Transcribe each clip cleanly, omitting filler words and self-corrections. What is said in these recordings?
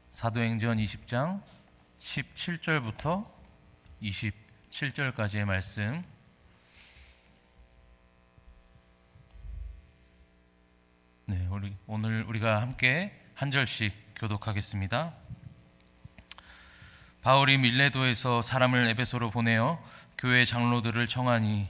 사도행전 20장 17절부터 27절까지의 말씀. 네, 오늘 우리가 함께 한 절씩 교독하겠습니다. 바울이 밀레도에서 사람을 에베소로 보내어 교회 장로들을 청하니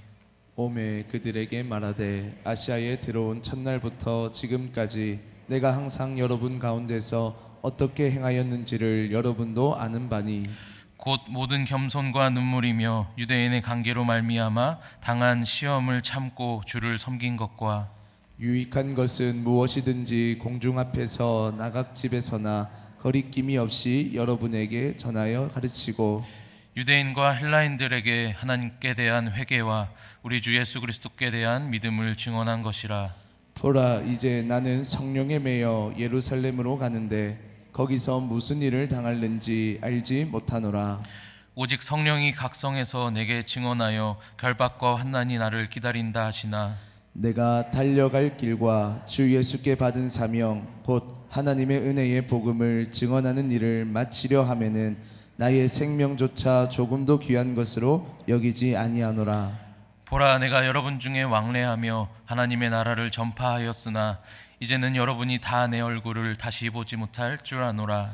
오매 그들에게 말하되 아시아에 들어온 첫날부터 지금까지 내가 항상 여러분 가운데서 어떻게 행하였는지를 여러분도 아는 바니 곧 모든 겸손과 눈물이며 유대인의 관계로 말미암아 당한 시험을 참고 주를 섬긴 것과 유익한 것은 무엇이든지 공중 앞에서 나각집에서나 거리낌이 없이 여러분에게 전하여 가르치고 유대인과 헬라인들에게 하나님께 대한 회개와 우리 주 예수 그리스도께 대한 믿음을 증언한 것이라. 보라 이제 나는 성령에 매여 예루살렘으로 가는데 거기서 무슨 일을 당할는지 알지 못하노라. 오직 성령이 각성해서 내게 증언하여 결박과 환난이 나를 기다린다 하시나 내가 달려갈 길과 주 예수께 받은 사명 곧 하나님의 은혜의 복음을 증언하는 일을 마치려 하면은 나의 생명조차 조금도 귀한 것으로 여기지 아니하노라. 보라 내가 여러분 중에 왕래하며 하나님의 나라를 전파하였으나 이제는 여러분이 다 내 얼굴을 다시 보지 못할 줄 아노라.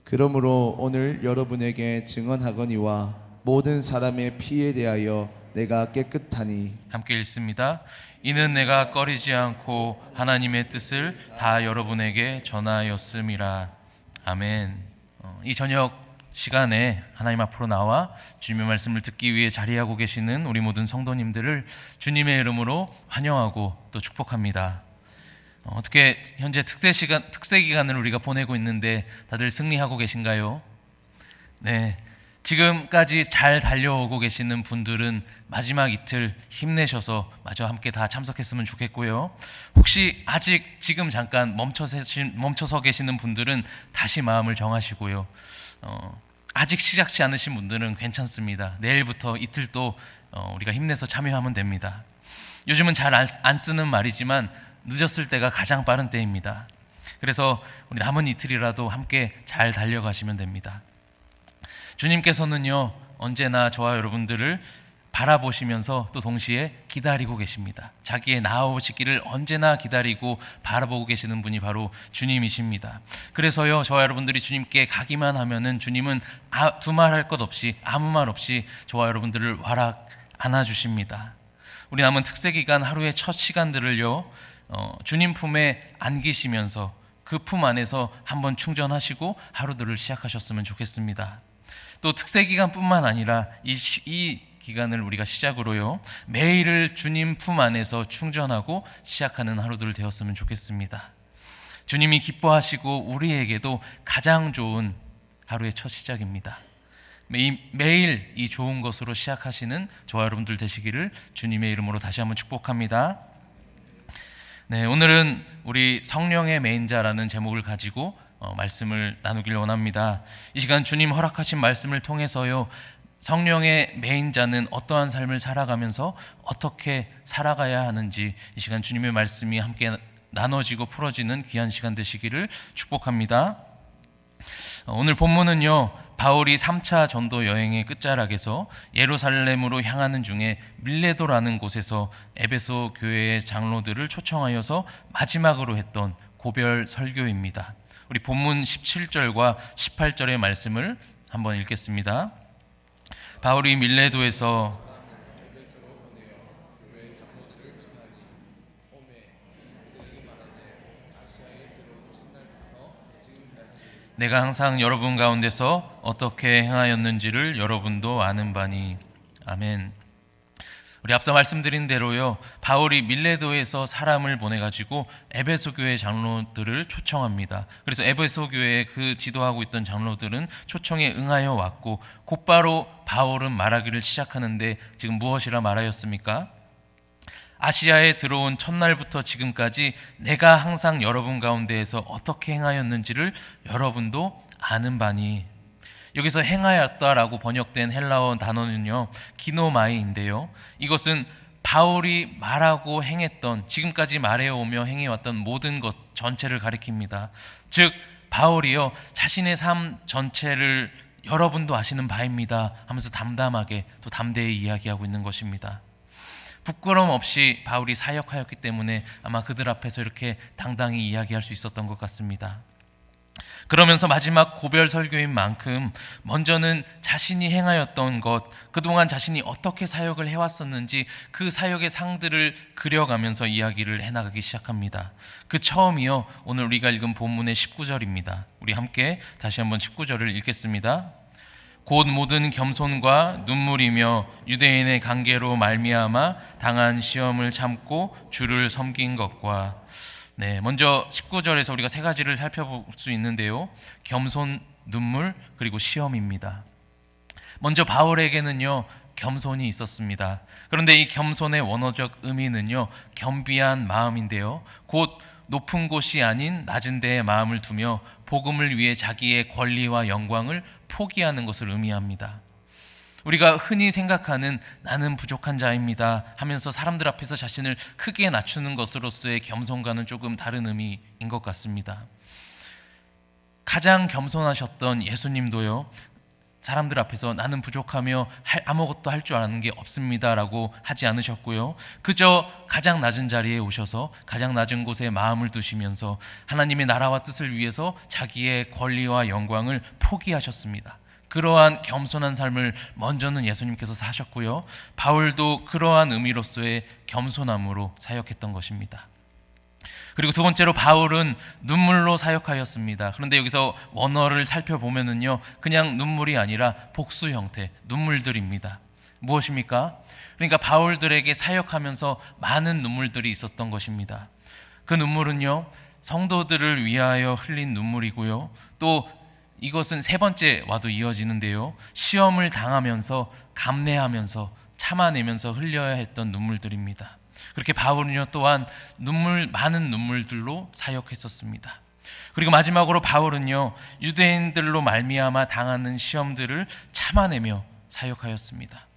그러므로 오늘 여러분에게 증언하거니와 모든 사람의 피에 대하여 내가 깨끗하니 함께 읽습니다. 이는 내가 꺼리지 않고 하나님의 뜻을 다 여러분에게 전하였음이라. 아멘. 이 저녁 시간에 하나님 앞으로 나와 주님의 말씀을 듣기 위해 자리하고 계시는 우리 모든 성도님들을 주님의 이름으로 환영하고 또 축복합니다. 어떻게 현재 특세 기간을 우리가 보내고 있는데 다들 승리하고 계신가요? 네. 지금까지 잘 달려오고 계시는 분들은 마지막 이틀 힘내셔서 마저 함께 다 참석했으면 좋겠고요. 혹시 아직 지금 잠깐 멈춰서 계시는 분들은 다시 마음을 정하시고요. 아직 시작지 않으신 분들은 괜찮습니다. 내일부터 이틀 또 우리가 힘내서 참여하면 됩니다. 요즘은 잘 안 쓰는 말이지만 늦었을 때가 가장 빠른 때입니다. 그래서 우리 남은 이틀이라도 함께 잘 달려가시면 됩니다. 주님께서는요 언제나 저와 여러분들을 바라보시면서 또 동시에 기다리고 계십니다. 자기의 나아오시기를 언제나 기다리고 바라보고 계시는 분이 바로 주님이십니다. 그래서요 저와 여러분들이 주님께 가기만 하면은 주님은 두말할 것 없이 아무 말 없이 저와 여러분들을 와락 안아주십니다. 우리 남은 특세 기간 하루의 첫 시간들을요 주님 품에 안기시면서 그 품 안에서 한번 충전하시고 하루들을 시작하셨으면 좋겠습니다. 또 특세 기간뿐만 아니라 이 기간을 우리가 시작으로요 매일을 주님 품 안에서 충전하고 시작하는 하루들 되었으면 좋겠습니다. 주님이 기뻐하시고 우리에게도 가장 좋은 하루의 첫 시작입니다. 매일 이 좋은 것으로 시작하시는 저와 여러분들 되시기를 주님의 이름으로 다시 한번 축복합니다. 네, 오늘은 우리 성령의 메인자라는 제목을 가지고 말씀을 나누길 원합니다. 이 시간 주님 허락하신 말씀을 통해서요 성령의 메인자는 어떠한 삶을 살아가면서 어떻게 살아가야 하는지 이 시간 주님의 말씀이 함께 나눠지고 풀어지는 귀한 시간 되시기를 축복합니다. 오늘 본문은요 바울이 3차 전도 여행의 끝자락에서 예루살렘으로 향하는 중에 밀레도라는 곳에서 에베소 교회의 장로들을 초청하여서 마지막으로 했던 고별 설교입니다. 우리 본문 17절과 18절의 말씀을 한번 읽겠습니다. 바울이 밀레도에서 내가 항상 여러분 가운데서 어떻게 행하였는지를 여러분도 아는 바니. 아멘. 우리 앞서 말씀드린 대로요 바울이 밀레도에서 사람을 보내가지고 에베소 교회 장로들을 초청합니다. 그래서 에베소 교회에 그 지도하고 있던 장로들은 초청에 응하여 왔고 곧바로 바울은 말하기를 시작하는데 지금 무엇이라 말하였습니까? 아시아에 들어온 첫날부터 지금까지 내가 항상 여러분 가운데에서 어떻게 행하였는지를 여러분도 아는 바니. 여기서 행하였다라고 번역된 헬라어 단어는요 기노마이인데요 이것은 바울이 말하고 행했던 지금까지 말해오며 행해왔던 모든 것 전체를 가리킵니다. 즉 바울이요 자신의 삶 전체를 여러분도 아시는 바입니다 하면서 담담하게 또 담대히 이야기하고 있는 것입니다. 부끄러움 없이 바울이 사역하였기 때문에 아마 그들 앞에서 이렇게 당당히 이야기할 수 있었던 것 같습니다. 그러면서 마지막 고별 설교인 만큼 먼저는 자신이 행하였던 것, 그동안 자신이 어떻게 사역을 해왔었는지 그 사역의 상들을 그려가면서 이야기를 해나가기 시작합니다. 그 처음이요, 오늘 우리가 읽은 본문의 19절입니다. 우리 함께 다시 한번 19절을 읽겠습니다. 곧 모든 겸손과 눈물이며 유대인의 관계로 말미암아 당한 시험을 참고 주를 섬긴 것과, 먼저 19절에서 우리가 세 가지를 살펴볼 수 있는데요. 겸손, 눈물, 그리고 시험입니다. 먼저 바울에게는요 겸손이 있었습니다. 그런데 이 겸손의 원어적 의미는요 겸비한 마음인데요, 곧 높은 곳이 아닌 낮은 데에 마음을 두며 복음을 위해 자기의 권리와 영광을 포기하는 것을 의미합니다. 우리가 흔히 생각하는 나는 부족한 자입니다 하면서 사람들 앞에서 자신을 크게 낮추는 것으로서의 겸손과는 조금 다른 의미인 것 같습니다. 가장 겸손하셨던 예수님도요 사람들 앞에서 나는 부족하며 아무것도 할 줄 아는 게 없습니다 라고 하지 않으셨고요, 그저 가장 낮은 자리에 오셔서 가장 낮은 곳에 마음을 두시면서 하나님의 나라와 뜻을 위해서 자기의 권리와 영광을 포기하셨습니다. 그러한 겸손한 삶을 먼저는 예수님께서 사셨고요, 바울도 그러한 의미로서의 겸손함으로 사역했던 것입니다. 그리고 두 번째로 바울은 눈물로 사역하였습니다. 그런데 여기서 원어를 살펴보면은요 그냥 눈물이 아니라 복수 형태, 눈물들입니다. 무엇입니까? 그러니까 바울들에게 사역하면서 많은 눈물들이 있었던 것입니다. 그 눈물은요 성도들을 위하여 흘린 눈물이고요, 또 이것은 세 번째와도 이어지는데요, 시험을 당하면서 감내하면서 참아내면서 흘려야 했던 눈물들입니다. 그렇게 바울은요 또한 많은 눈물들로 사역했었습니다. 그리고 마지막으로 바울은요 유대인들로 말미암아 당하는 시험들을 참아내며 사역하였습니다.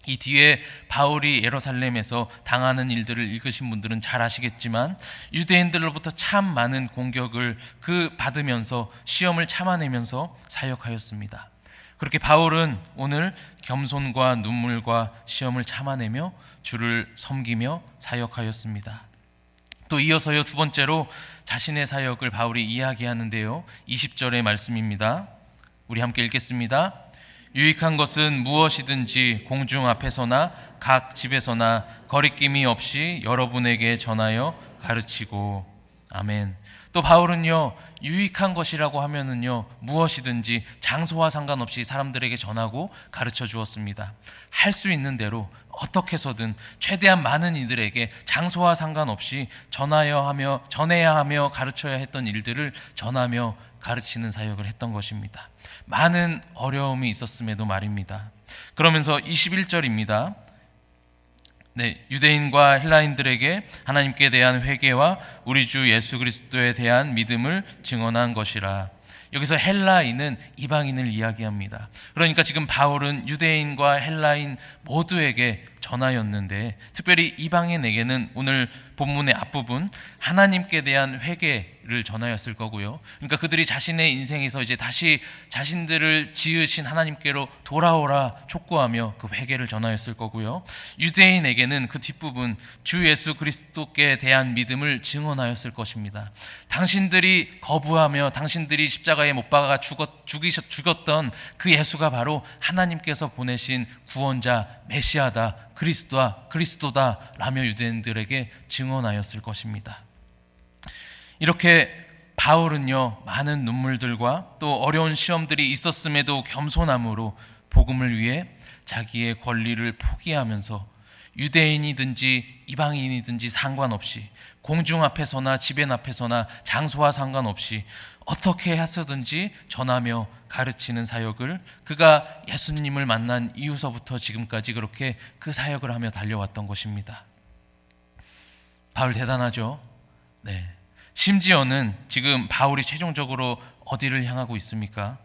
이 뒤에 바울이 예루살렘에서 당하는 일들을 읽으신 분들은 잘 아시겠지만 유대인들로부터 참 많은 공격을 받으면서 시험을 참아내면서 사역하였습니다. 그렇게 바울은 오늘 겸손과 눈물과 시험을 참아내며 주를 섬기며 사역하였습니다. 또 이어서요 두 번째로 자신의 사역을 바울이 이야기하는데요, 20절의 말씀입니다. 우리 함께 읽겠습니다. 유익한 것은 무엇이든지 공중 앞에서나 각 집에서나 거리낌이 없이 여러분에게 전하여 가르치고. 아멘. 또 바울은요 유익한 것이라고 하면은요 무엇이든지 장소와 상관없이 사람들에게 전하고 가르쳐 주었습니다. 할 수 있는 대로 어떻게 해서든 최대한 많은 이들에게 장소와 상관없이 전해야 하며 가르쳐야 했던 일들을 전하며 가르치는 사역을 했던 것입니다. 많은 어려움이 있었음에도 말입니다. 그러면서 21절입니다. 유대인과 헬라인들에게 하나님께 대한 회개와 우리 주 예수 그리스도에 대한 믿음을 증언한 것이라. 여기서 헬라인은 이방인을 이야기합니다. 그러니까 지금 바울은 유대인과 헬라인 모두에게 전하였는데, 특별히 이방인에게는 오늘 본문의 앞부분 하나님께 대한 회개를 전하였을 거고요. 그러니까 그들이 자신의 인생에서 이제 다시 자신들을 지으신 하나님께로 돌아오라 촉구하며 그 회개를 전하였을 거고요. 유대인에게는 그 뒷부분 주 예수 그리스도께 대한 믿음을 증언하였을 것입니다. 당신들이 거부하며 당신들이 십자가에 못 박아 죽었던 그 예수가 바로 하나님께서 보내신 구원자 메시아다, 그리스도다 라며 유대인들에게 증언하였을 것입니다. 이렇게 바울은요 많은 눈물들과 또 어려운 시험들이 있었음에도 겸손함으로 복음을 위해 자기의 권리를 포기하면서 유대인이든지 이방인이든지 상관없이 공중 앞에서나 집엔 앞에서나 장소와 상관없이 어떻게 하서든지 전하며 가르치는 사역을 그가 예수님을 만난 이후서부터 지금까지 그렇게 그 사역을 하며 달려왔던 것입니다. 바울 대단하죠? 심지어는 지금 바울이 최종적으로 어디를 향하고 있습니까?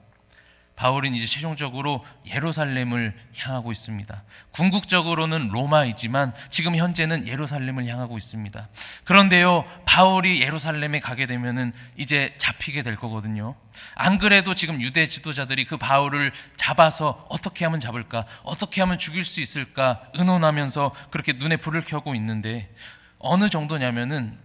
바울은 이제 최종적으로 예루살렘을 향하고 있습니다. 궁극적으로는 로마이지만 지금 현재는 예루살렘을 향하고 있습니다. 그런데요, 바울이 예루살렘에 가게 되면은 이제 잡히게 될 거거든요. 안 그래도 지금 유대 지도자들이 그 바울을 잡아서 어떻게 하면 잡을까, 어떻게 하면 죽일 수 있을까 의논하면서 그렇게 눈에 불을 켜고 있는데, 어느 정도냐면은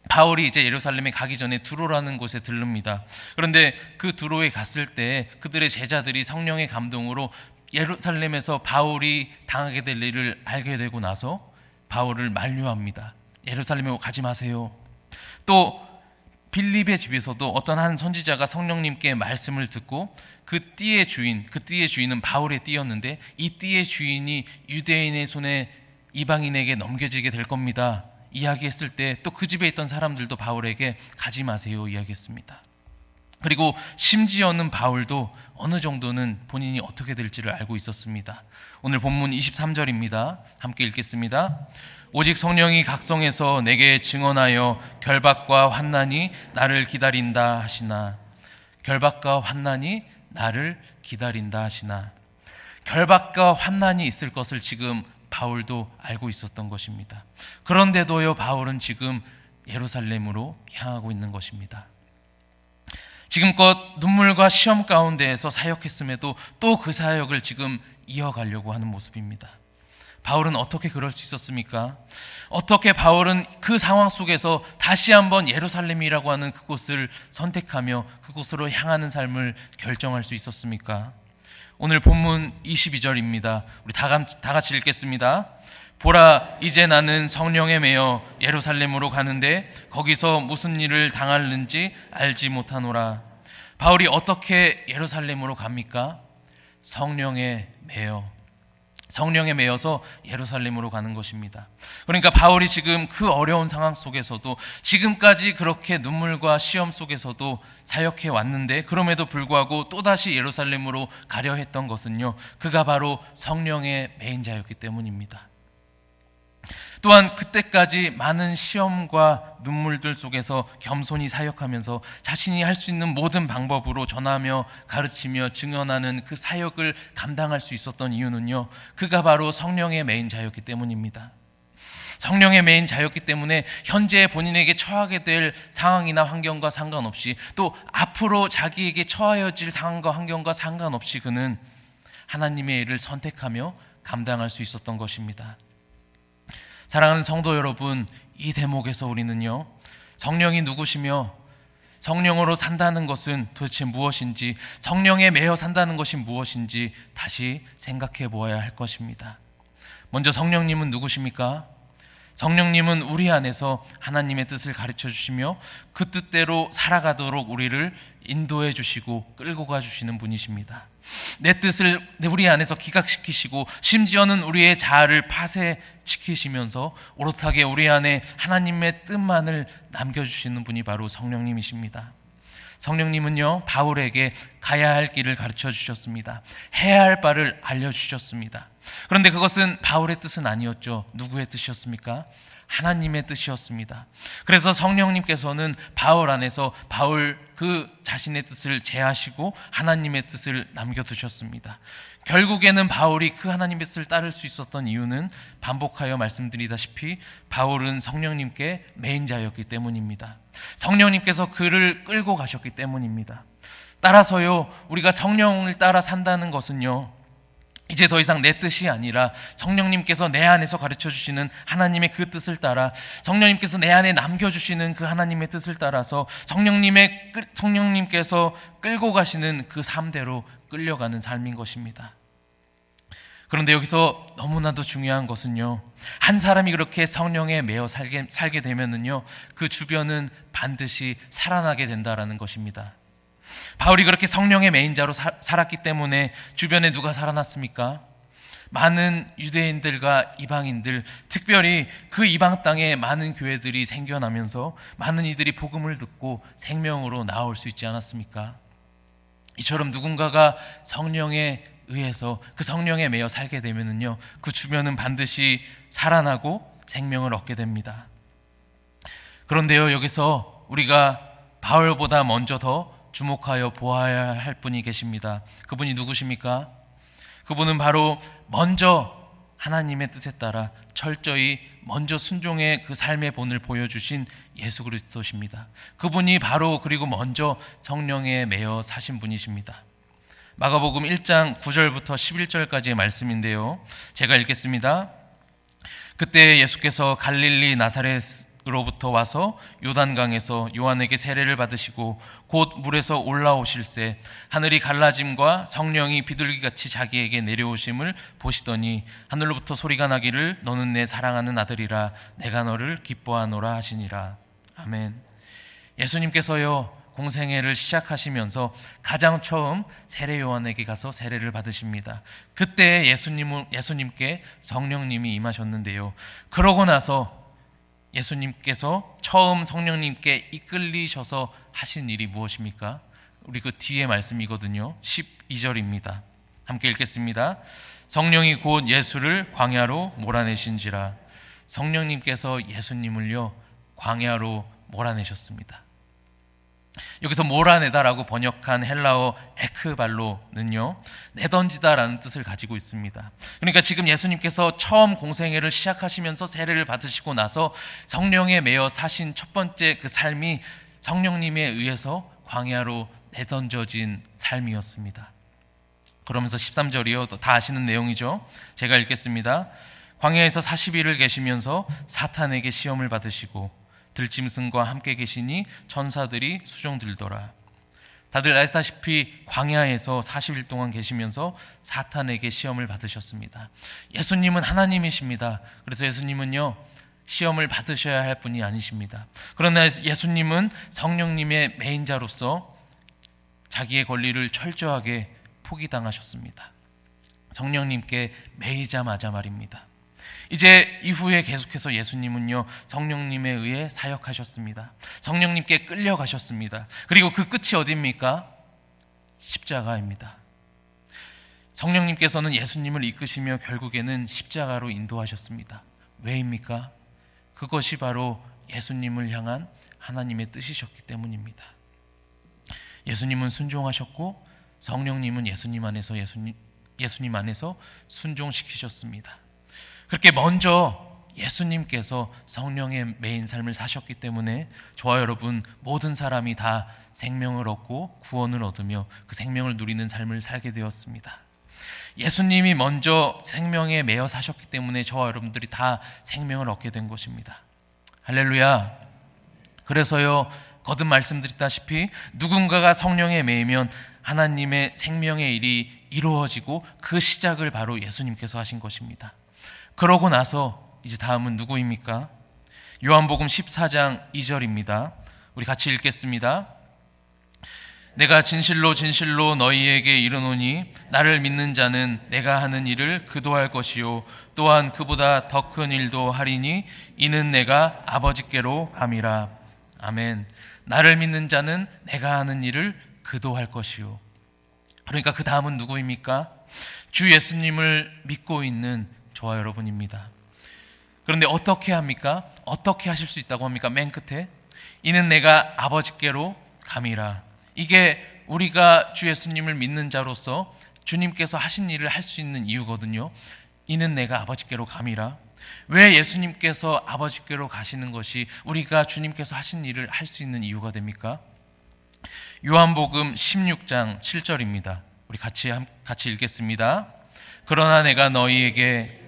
바울이 이제 예루살렘에 가기 전에 두로라는 곳에 들릅니다. 그런데 그 두로에 갔을 때 그들의 제자들이 성령의 감동으로 예루살렘에서 바울이 당하게 될 일을 알게 되고 나서 바울을 만류합니다. 예루살렘에 가지 마세요. 또 빌립의 집에서도 어떤 한 선지자가 성령님께 말씀을 듣고 그 띠의 주인은 바울의 띠였는데 이 띠의 주인이 유대인의 손에 이방인에게 넘겨지게 될 겁니다. 이야기했을 때 또 그 집에 있던 사람들도 바울에게 가지 마세요 이야기했습니다. 그리고 심지어는 바울도 어느 정도는 본인이 어떻게 될지를 알고 있었습니다. 오늘 본문 23절입니다. 함께 읽겠습니다. 오직 성령이 각성해서 내게 증언하여 결박과 환난이 나를 기다린다 하시나. 결박과 환난이 나를 기다린다 하시나. 결박과 환난이 있을 것을 지금 바울도 알고 있었던 것입니다. 그런데도요, 바울은 지금 예루살렘으로 향하고 있는 것입니다. 지금껏 눈물과 시험 가운데에서 사역했음에도 또 그 사역을 지금 이어가려고 하는 모습입니다. 바울은 어떻게 그럴 수 있었습니까? 어떻게 바울은 그 상황 속에서 다시 한번 예루살렘이라고 하는 그곳을 선택하며 그곳으로 향하는 삶을 결정할 수 있었습니까? 오늘 본문 22절입니다. 우리 다 같이 읽겠습니다. 보라, 이제 나는 성령에 매여 예루살렘으로 가는데 거기서 무슨 일을 당할는지 알지 못하노라. 바울이 어떻게 예루살렘으로 갑니까? 성령에 매여서 예루살렘으로 가는 것입니다. 그러니까 바울이 지금 그 어려운 상황 속에서도 지금까지 그렇게 눈물과 시험 속에서도 사역해 왔는데 그럼에도 불구하고 또다시 예루살렘으로 가려 했던 것은요, 그가 바로 성령의 매인 자였기 때문입니다. 또한 그때까지 많은 시험과 눈물들 속에서 겸손히 사역하면서 자신이 할 수 있는 모든 방법으로 전하며 가르치며 증언하는 그 사역을 감당할 수 있었던 이유는요, 그가 바로 성령의 매인 자였기 때문입니다. 성령의 매인 자였기 때문에 현재 본인에게 처하게 될 상황이나 환경과 상관없이, 또 앞으로 자기에게 처하여질 상황과 환경과 상관없이 그는 하나님의 일을 선택하며 감당할 수 있었던 것입니다. 사랑하는 성도 여러분, 이 대목에서 우리는요, 성령이 누구시며 성령으로 산다는 것은 도대체 무엇인지, 성령에 매여 산다는 것이 무엇인지 다시 생각해 보아야 할 것입니다. 먼저 성령님은 누구십니까? 성령님은 우리 안에서 하나님의 뜻을 가르쳐 주시며 그 뜻대로 살아가도록 우리를 인도해 주시고 끌고 가 주시는 분이십니다. 내 뜻을 우리 안에서 기각시키시고 심지어는 우리의 자아를 파쇄시키시면서 오롯하게 우리 안에 하나님의 뜻만을 남겨주시는 분이 바로 성령님이십니다. 성령님은요, 바울에게 가야 할 길을 가르쳐 주셨습니다. 해야 할 바를 알려주셨습니다. 그런데 그것은 바울의 뜻은 아니었죠. 누구의 뜻이었습니까? 하나님의 뜻이었습니다. 그래서 성령님께서는 바울 안에서 바울 그 자신의 뜻을 제하시고 하나님의 뜻을 남겨두셨습니다. 결국에는 바울이 그 하나님의 뜻을 따를 수 있었던 이유는 반복하여 말씀드리다시피 바울은 성령님께 매인 자였기 때문입니다. 성령님께서 그를 끌고 가셨기 때문입니다. 따라서요, 우리가 성령을 따라 산다는 것은요, 이제 더 이상 내 뜻이 아니라 성령님께서 내 안에서 가르쳐 주시는 하나님의 그 뜻을 따라, 성령님께서 내 안에 남겨주시는 그 하나님의 뜻을 따라서 성령님께서 끌고 가시는 그 삶대로 끌려가는 삶인 것입니다. 그런데 여기서 너무나도 중요한 것은요, 한 사람이 그렇게 성령에 매여 살게 되면은요, 그 주변은 반드시 살아나게 된다라는 것입니다. 바울이 그렇게 성령의 매인 자로 살았기 때문에 주변에 누가 살아났습니까? 많은 유대인들과 이방인들, 특별히 그 이방 땅에 많은 교회들이 생겨나면서 많은 이들이 복음을 듣고 생명으로 나올 수 있지 않았습니까? 이처럼 누군가가 성령에 의해서 그 성령에 매여 살게 되면은요, 그 주변은 반드시 살아나고 생명을 얻게 됩니다. 그런데요, 여기서 우리가 바울보다 먼저 더 주목하여 보아야 할 분이 계십니다. 그분이 누구십니까? 그분은 바로 먼저 하나님의 뜻에 따라 철저히 먼저 순종의 그 삶의 본을 보여주신 예수 그리스도십니다. 그분이 바로 그리고 먼저 성령에 매여 사신 분이십니다. 마가복음 1장 9절부터 11절까지의 말씀인데요, 제가 읽겠습니다. 그때 예수께서 갈릴리 나사렛으로부터 와서 요단강에서 요한에게 세례를 받으시고 곧 물에서 올라오실새 하늘이 갈라짐과 성령이 비둘기같이 자기에게 내려오심을 보시더니 하늘로부터 소리가 나기를 너는 내 사랑하는 아들이라 내가 너를 기뻐하노라 하시니라. 아멘. 예수님께서요 공생애를 시작하시면서 가장 처음 세례 요한에게 가서 세례를 받으십니다. 그때 예수님께 성령님이 임하셨는데요, 그러고 나서 예수님께서 처음 성령님께 이끌리셔서 하신 일이 무엇입니까? 우리 그 뒤에 말씀이거든요. 12절입니다. 함께 읽겠습니다. 성령이 곧 예수를 광야로 몰아내신지라. 성령님께서 예수님을요 광야로 몰아내셨습니다. 여기서 몰아내다라고 번역한 헬라어 에크발로는요 내던지다라는 뜻을 가지고 있습니다. 그러니까 지금 예수님께서 처음 공생애를 시작하시면서 세례를 받으시고 나서 성령에 매여 사신 첫 번째 그 삶이 성령님에 의해서 광야로 내던져진 삶이었습니다. 그러면서 13절이요 다 아시는 내용이죠. 제가 읽겠습니다. 광야에서 40일을 계시면서 사탄에게 시험을 받으시고 들짐승과 함께 계시니 천사들이 수종들더라. 다들 알다시피 광야에서 40일 동안 계시면서 사탄에게 시험을 받으셨습니다. 예수님은 하나님이십니다. 그래서 예수님은요 시험을 받으셔야 할 분이 아니십니다. 그러나 예수님은 성령님의 매인자로서 자기의 권리를 철저하게 포기당하셨습니다. 성령님께 매이자마자 말입니다. 이제 이후에 계속해서 예수님은요 성령님에 의해 사역하셨습니다. 성령님께 끌려가셨습니다. 그리고 그 끝이 어디입니까? 십자가입니다. 성령님께서는 예수님을 이끄시며 결국에는 십자가로 인도하셨습니다. 왜입니까? 그것이 바로 예수님을 향한 하나님의 뜻이셨기 때문입니다. 예수님은 순종하셨고 성령님은 예수님 안에서 순종시키셨습니다. 그렇게 먼저 예수님께서 성령의 매인 삶을 사셨기 때문에 저와 여러분 모든 사람이 다 생명을 얻고 구원을 얻으며 그 생명을 누리는 삶을 살게 되었습니다. 예수님이 먼저 생명에 매여 사셨기 때문에 저와 여러분들이 다 생명을 얻게 된 것입니다. 할렐루야. 그래서요 거듭 말씀드렸다시피 누군가가 성령에 매이면 하나님의 생명의 일이 이루어지고 그 시작을 바로 예수님께서 하신 것입니다. 그러고 나서 이제 다음은 누구입니까? 요한복음 14장 2절입니다. 우리 같이 읽겠습니다. 내가 진실로 진실로 너희에게 이르노니 나를 믿는 자는 내가 하는 일을 그도 할 것이요 또한 그보다 더 큰 일도 하리니 이는 내가 아버지께로 감이라. 아멘. 나를 믿는 자는 내가 하는 일을 그도 할 것이요. 그러니까 그 다음은 누구입니까? 주 예수님을 믿고 있는 저와 여러분입니다. 그런데 어떻게 합니까? 어떻게 하실 수 있다고 합니까? 맨 끝에 이는 내가 아버지께로 감이라. 이게 우리가 주 예수님을 믿는 자로서 주님께서 하신 일을 할 수 있는 이유거든요. 이는 내가 아버지께로 감이라. 왜 예수님께서 아버지께로 가시는 것이 우리가 주님께서 하신 일을 할 수 있는 이유가 됩니까? 요한복음 16장 7절입니다. 우리 같이 읽겠습니다. 그러나 내가 너희에게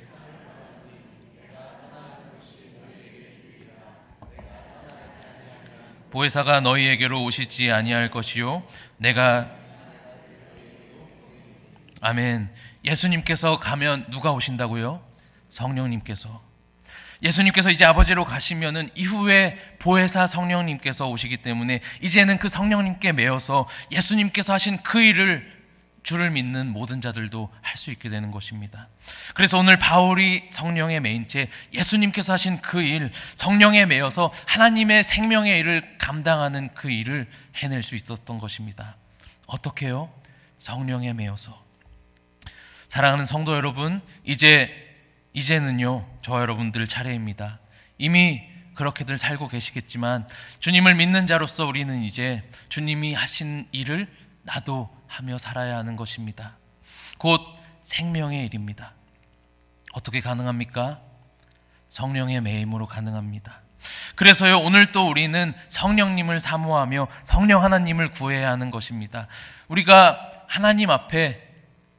보혜사가 너희에게로 오시지 아니할 것이요 내가 아멘. 예수님께서 가면 누가 오신다고요? 성령님께서. 예수님께서 이제 아버지로 가시면은 이후에 보혜사 성령님께서 오시기 때문에 이제는 그 성령님께 매여서 예수님께서 하신 그 일을 주를 믿는 모든 자들도 할 수 있게 되는 것입니다. 그래서 오늘 바울이 성령에 매인 채 예수님께서 하신 그 일, 성령에 매여서 하나님의 생명의 일을 감당하는 그 일을 해낼 수 있었던 것입니다. 어떻게요? 성령에 매여서. 사랑하는 성도 여러분, 이제는요 저와 여러분들 차례입니다. 이미 그렇게들 살고 계시겠지만 주님을 믿는 자로서 우리는 이제 주님이 하신 일을 나도 하며 살아야 하는 것입니다. 곧 생명의 일입니다. 어떻게 가능합니까? 성령의 매임으로 가능합니다. 그래서요, 오늘 또 우리는 성령님을 사모하며 성령 하나님을 구해야 하는 것입니다. 우리가 하나님 앞에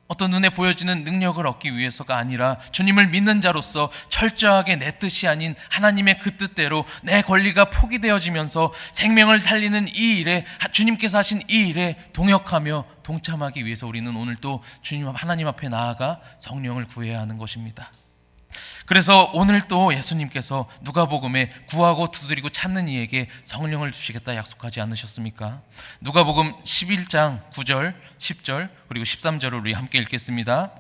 어떤 눈에 보여지는 능력을 얻기 위해서가 아니라 주님을 믿는 자로서 철저하게 내 뜻이 아닌 하나님의 그 뜻대로 내 권리가 포기되어지면서 생명을 살리는 이 일에, 주님께서 하신 이 일에 동역하며 동참하기 위해서 우리는 오늘 또 주님 하나님 앞에 나아가 성령을 구해야 하는 것입니다. 그래서 오늘 또 예수님께서 누가복음에 구하고 두드리고 찾는 이에게 성령을 주시겠다 약속하지 않으셨습니까? 누가복음 11장 9절, 10절 그리고 13절을 우리 함께 읽겠습니다.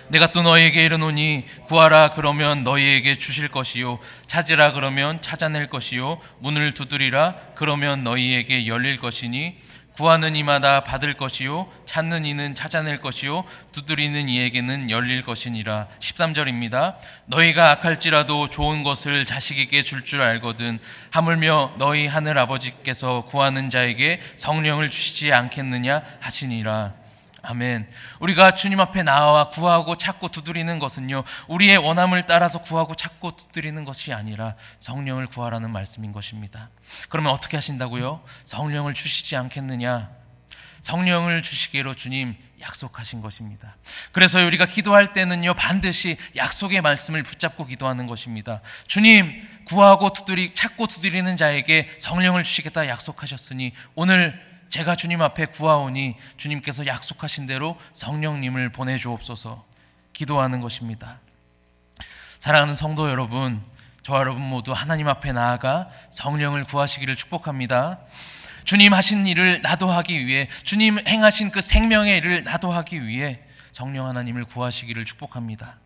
내가 또 너희에게 이르노니 구하라 그러면 너희에게 주실 것이요 찾으라 그러면 찾아낼 것이요 문을 두드리라 그러면 너희에게 열릴 것이니 구하는 이마다 받을 것이요 찾는 이는 찾아낼 것이요 두드리는 이에게는 열릴 것이니라. 13절입니다. 너희가 악할지라도 좋은 것을 자식에게 줄 줄 알거든 하물며 너희 하늘 아버지께서 구하는 자에게 성령을 주시지 않겠느냐 하시니라. 아멘. 우리가 주님 앞에 나와 구하고 찾고 두드리는 것은요, 우리의 원함을 따라서 구하고 찾고 두드리는 것이 아니라 성령을 구하라는 말씀인 것입니다. 그러면 어떻게 하신다고요? 성령을 주시지 않겠느냐? 성령을 주시기로 주님 약속하신 것입니다. 그래서 우리가 기도할 때는요, 반드시 약속의 말씀을 붙잡고 기도하는 것입니다. 주님, 구하고 찾고 두드리는 자에게 성령을 주시겠다 약속하셨으니 오늘 제가 주님 앞에 구하오니 주님께서 약속하신 대로 성령님을 보내주옵소서 기도하는 것입니다. 사랑하는 성도 여러분, 저와 여러분 모두 하나님 앞에 나아가 성령을 구하시기를 축복합니다. 주님 하신 일을 나도 하기 위해, 주님 행하신 그 생명의 일을 나도 하기 위해 성령 하나님을 구하시기를 축복합니다.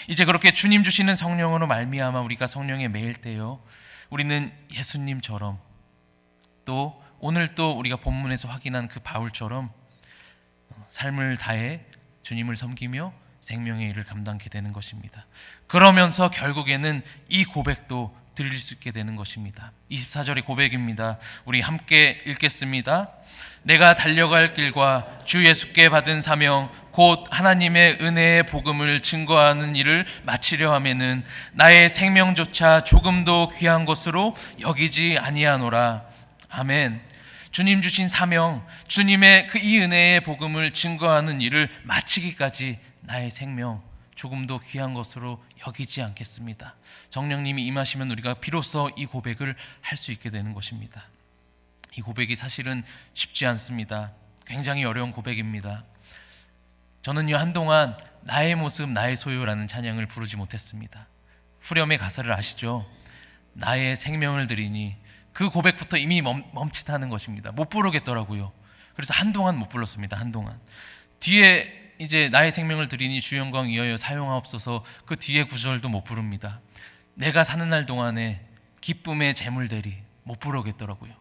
이제 그렇게 주님 주시는 성령으로 말미암아 우리가 성령에 매일 때요, 우리는 예수님처럼 또 오늘 또 우리가 본문에서 확인한 그 바울처럼 삶을 다해 주님을 섬기며 생명의 일을 감당하게 되는 것입니다. 그러면서 결국에는 이 고백도 드릴 수 있게 되는 것입니다. 24절의 고백입니다. 우리 함께 읽겠습니다. 내가 달려갈 길과 주 예수께 받은 사명 곧 하나님의 은혜의 복음을 증거하는 일을 마치려 하면은 나의 생명조차 조금도 귀한 것으로 여기지 아니하노라. 아멘. 주님 주신 사명, 주님의 그 이 은혜의 복음을 증거하는 일을 마치기까지 나의 생명 조금도 귀한 것으로 여기지 않겠습니다. 성령님이 임하시면 우리가 비로소 이 고백을 할 수 있게 되는 것입니다. 이 고백이 사실은 쉽지 않습니다. 굉장히 어려운 고백입니다. 저는요, 한동안 나의 모습 나의 소유라는 찬양을 부르지 못했습니다. 후렴의 가사를 아시죠? 나의 생명을 드리니, 그 고백부터 이미 멈칫하는 것입니다. 못 부르겠더라고요. 그래서 한동안 못 불렀습니다. 한동안. 뒤에 이제 나의 생명을 드리니 주 영광 위하여 사용하옵소서, 그 뒤에 구절도 못 부릅니다. 내가 사는 날 동안에 기쁨의 재물 대리 못 부르겠더라고요.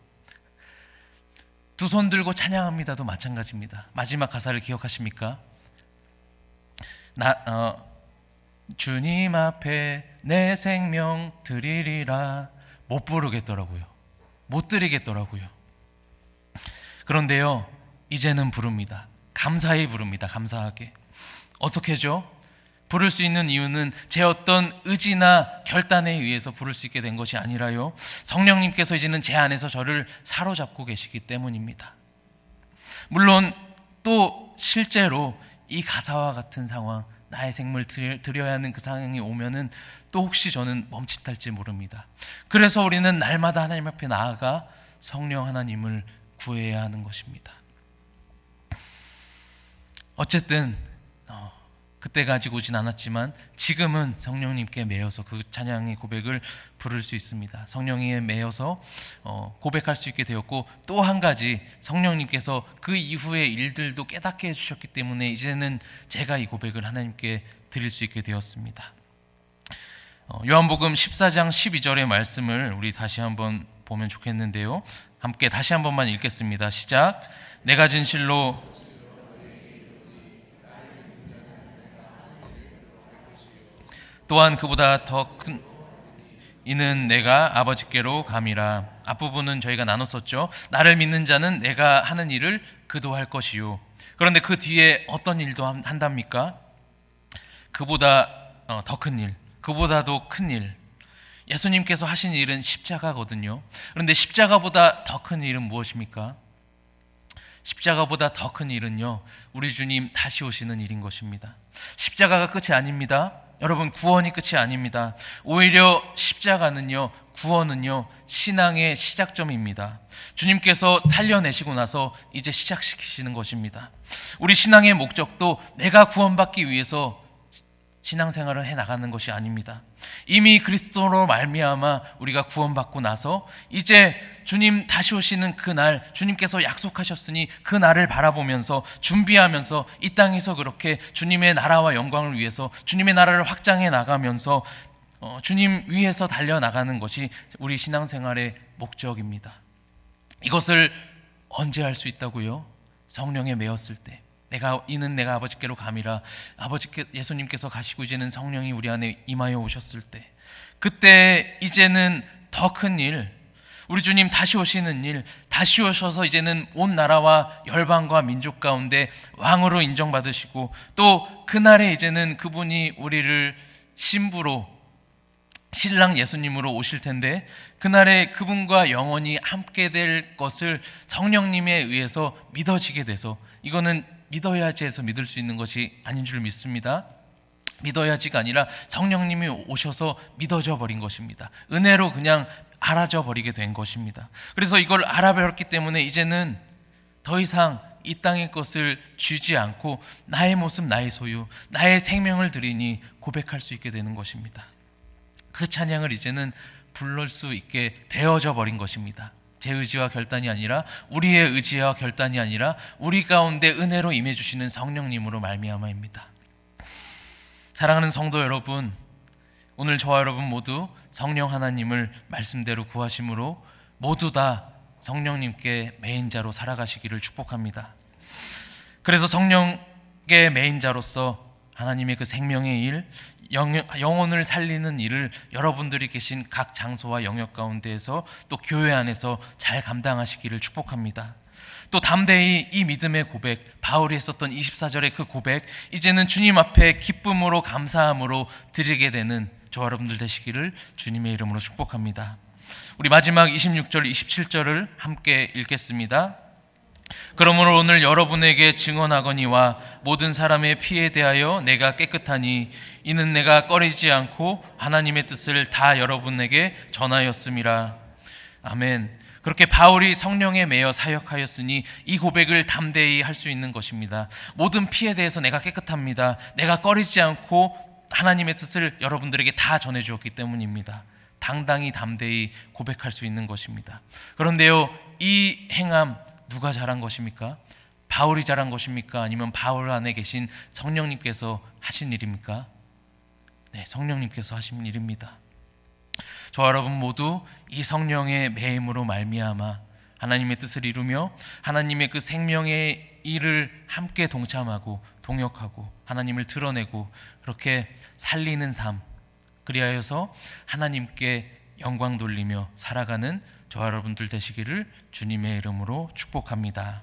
두 손 들고 찬양합니다도 마찬가지입니다. 마지막 가사를 기억하십니까? 주님 앞에 내 생명 드리리라 못 부르겠더라고요. 못 드리겠더라고요. 그런데요, 이제는 부릅니다. 감사히 부릅니다. 감사하게. 어떻게죠? 부를 수 있는 이유는 제 어떤 의지나 결단에 의해서 부를 수 있게 된 것이 아니라요, 성령님께서 이제는 제 안에서 저를 사로잡고 계시기 때문입니다. 물론 또 실제로 이 가사와 같은 상황, 나의 생명을 드려야 하는 그 상황이 오면은 또 혹시 저는 멈칫할지 모릅니다. 그래서 우리는 날마다 하나님 앞에 나아가 성령 하나님을 구해야 하는 것입니다. 어쨌든 그때 가지고 오진 않았지만 지금은 성령님께 매여서 그 찬양의 고백을 부를 수 있습니다. 성령에 매여서 고백할 수 있게 되었고, 또 한 가지 성령님께서 그 이후의 일들도 깨닫게 해주셨기 때문에 이제는 제가 이 고백을 하나님께 드릴 수 있게 되었습니다. 요한복음 14장 12절의 말씀을 우리 다시 한번 보면 좋겠는데요, 함께 다시 한 번만 읽겠습니다. 시작. 내가 진실로 또한 그보다 더 큰 이는 내가 아버지께로 감이라. 앞부분은 저희가 나눴었죠. 나를 믿는 자는 내가 하는 일을 그도 할 것이요. 그런데 그 뒤에 어떤 일도 한답니까? 그보다 더 큰 일, 그보다도 큰 일. 예수님께서 하신 일은 십자가거든요. 그런데 십자가보다 더 큰 일은 무엇입니까? 십자가보다 더 큰 일은요, 우리 주님 다시 오시는 일인 것입니다. 십자가가 끝이 아닙니다. 여러분, 구원이 끝이 아닙니다. 오히려 십자가는요, 구원은요, 신앙의 시작점입니다. 주님께서 살려내시고 나서 이제 시작시키시는 것입니다. 우리 신앙의 목적도 내가 구원받기 위해서 신앙생활을 해나가는 것이 아닙니다. 이미 그리스도로 말미암아 우리가 구원받고 나서 이제 주님 다시 오시는 그날, 주님께서 약속하셨으니 그 날을 바라보면서 준비하면서 이 땅에서 그렇게 주님의 나라와 영광을 위해서 주님의 나라를 확장해 나가면서 주님 위에서 달려나가는 것이 우리 신앙생활의 목적입니다. 이것을 언제 할 수 있다고요? 성령에 매였을 때. 이는 내가 아버지께로 감이라. 예수님께서 가시고 이제는 성령이 우리 안에 임하여 오셨을 때, 그때 이제는 더 큰 일, 우리 주님 다시 오시는 일, 다시 오셔서 이제는 온 나라와 열방과 민족 가운데 왕으로 인정받으시고, 또 그날에 이제는 그분이 우리를 신부로, 신랑 예수님으로 오실 텐데, 그날에 그분과 영원히 함께 될 것을 성령님에 의해서 믿어지게 돼서, 이거는 믿어야지 해서 믿을 수 있는 것이 아닌 줄 믿습니다. 믿어야지가 아니라 성령님이 오셔서 믿어져 버린 것입니다. 은혜로 그냥 알아져 버리게 된 것입니다. 그래서 이걸 알아버렸기 때문에 이제는 더 이상 이 땅의 것을 쥐지 않고 나의 모습, 나의 소유, 나의 생명을 드리니 고백할 수 있게 되는 것입니다. 그 찬양을 이제는 부를 수 있게 되어져 버린 것입니다. 제 의지와 결단이 아니라, 우리의 의지와 결단이 아니라 우리 가운데 은혜로 임해 주시는 성령님으로 말미암아입니다. 사랑하는 성도 여러분, 오늘 저와 여러분 모두 성령 하나님을 말씀대로 구하심으로 모두 다 성령님께 매인자로 살아가시기를 축복합니다. 그래서 성령의 매인자로서 하나님의 그 생명의 일, 영혼을 살리는 일을 여러분들이 계신 각 장소와 영역 가운데에서, 또 교회 안에서 잘 감당하시기를 축복합니다. 또 담대히 이 믿음의 고백, 바울이 했었던 24절의 그 고백, 이제는 주님 앞에 기쁨으로 감사함으로 드리게 되는 저와 여러분들 되시기를 주님의 이름으로 축복합니다. 우리 마지막 26절, 27절을 함께 읽겠습니다. 그러므로 오늘 여러분에게 증언하거니와 모든 사람의 피에 대하여 내가 깨끗하니 이는 내가 꺼리지 않고 하나님의 뜻을 다 여러분에게 전하였음이라. 아멘. 그렇게 바울이 성령에 매여 사역하였으니 이 고백을 담대히 할 수 있는 것입니다. 모든 피에 대해서 내가 깨끗합니다. 내가 꺼리지 않고 하나님의 뜻을 여러분들에게 다 전해주었기 때문입니다. 당당히 담대히 고백할 수 있는 것입니다. 그런데요, 이 행함 누가 잘한 것입니까? 바울이 잘한 것입니까? 아니면 바울 안에 계신 성령님께서 하신 일입니까? 네, 성령님께서 하신 일입니다. 저와 여러분 모두 이 성령의 매임으로 말미암아 하나님의 뜻을 이루며 하나님의 그 생명의 일을 함께 동참하고 동역하고 하나님을 드러내고 그렇게 살리는 삶, 그리하여서 하나님께 영광 돌리며 살아가는 저와 여러분들 되시기를 주님의 이름으로 축복합니다.